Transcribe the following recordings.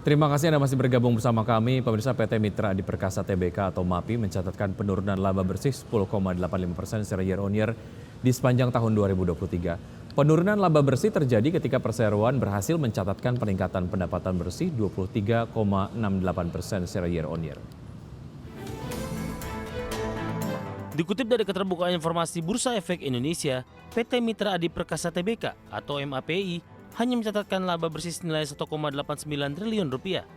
Terima kasih Anda masih bergabung bersama kami. Pemirsa, PT Mitra Adi Perkasa Tbk atau MAPI mencatatkan penurunan laba bersih 10,85% secara year on year di sepanjang tahun 2023. Penurunan laba bersih terjadi ketika perseroan berhasil mencatatkan peningkatan pendapatan bersih 23,68% secara year on year. Dikutip dari Keterbukaan Informasi Bursa Efek Indonesia, PT Mitra Adi Perkasa Tbk atau MAPI hanya mencatatkan laba bersih senilai 1,89 triliun rupiah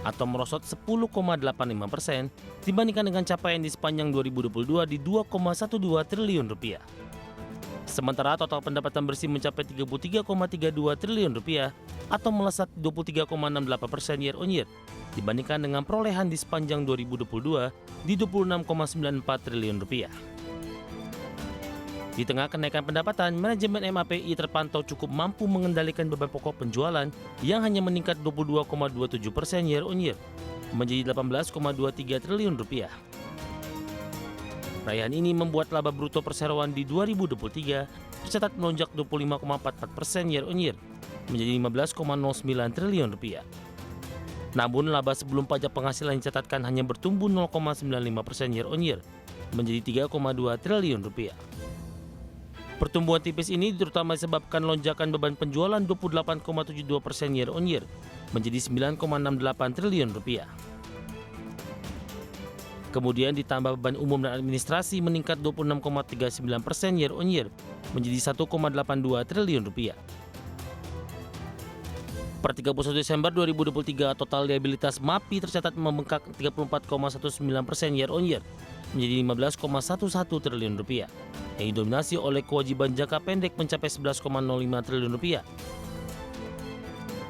atau merosot 10,85% dibandingkan dengan capaian di sepanjang 2022 di 2,12 triliun rupiah. Sementara total pendapatan bersih mencapai 33,32 triliun rupiah atau melesat 23,68% year on year dibandingkan dengan perolehan di sepanjang 2022 di 26,94 triliun rupiah. Di tengah kenaikan pendapatan, manajemen MAPI terpantau cukup mampu mengendalikan beban pokok penjualan yang hanya meningkat 22,27% year on year menjadi 18,23 triliun rupiah. Raihan ini membuat laba bruto perseroan di 2023 tercatat melonjak 25,44% year on year menjadi 15,09 triliun rupiah. Namun laba sebelum pajak penghasilan dicatatkan hanya bertumbuh 0,95% year on year menjadi 3,2 triliun rupiah. Pertumbuhan tipis ini terutama disebabkan lonjakan beban penjualan 28,72% year on year menjadi 9,68 triliun rupiah. Kemudian ditambah beban umum dan administrasi meningkat 26,39% year on year menjadi 1,82 triliun rupiah. Per 31 Desember 2023, total liabilitas MAPI tercatat membengkak 34,19% year on year menjadi 15,11 triliun rupiah yang didominasi oleh kewajiban jangka pendek mencapai 11,05 triliun rupiah.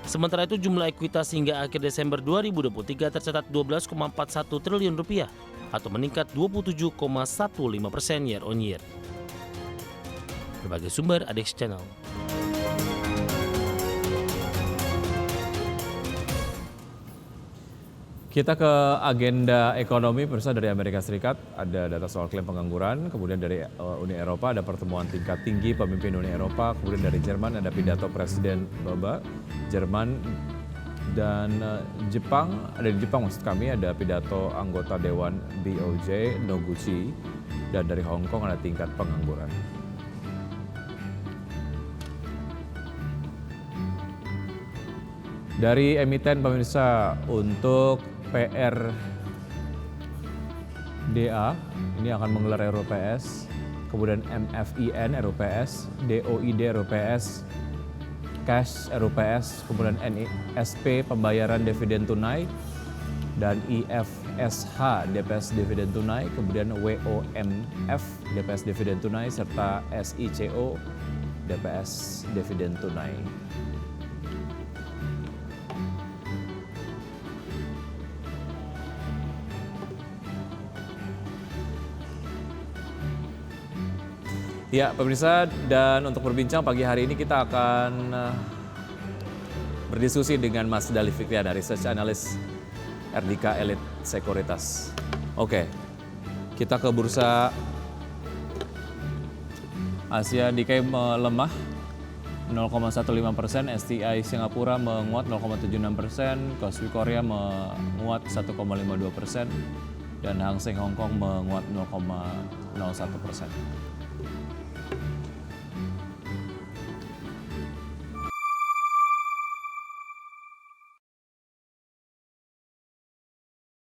Sementara itu jumlah ekuitas hingga akhir Desember 2023 tercatat 12,41 triliun rupiah atau meningkat 27,15% year on year. Berbagai sumber Adex Channel. Kita ke agenda ekonomi, pemirsa. Dari Amerika Serikat ada data soal klaim pengangguran, kemudian dari Uni Eropa ada pertemuan tingkat tinggi pemimpin Uni Eropa, kemudian dari Jerman ada pidato Presiden Jerman, dan Jepang, ada di Jepang maksud kami, ada pidato anggota Dewan BOJ Noguchi, dan dari Hong Kong ada tingkat pengangguran. Dari emiten, pemirsa, untuk PRDA ini akan menggelar RUPS, kemudian MFIN RUPS, DOID RUPS, Cash RUPS, kemudian NISP pembayaran dividen tunai, dan IFSH DPS dividen tunai, kemudian WOMF DPS dividen tunai, serta SICO DPS dividen tunai. Ya, pemirsa, dan untuk berbincang pagi hari ini kita akan berdiskusi dengan Mas Dali Fikriana, Research Analyst RDK Elite Sekuritas. Oke, kita ke bursa Asia. Nikkei melemah 0,15%, STI Singapura menguat 0,76%, Kospi Korea menguat 1,52%, dan Hang Seng Hong Kong menguat 0,01%.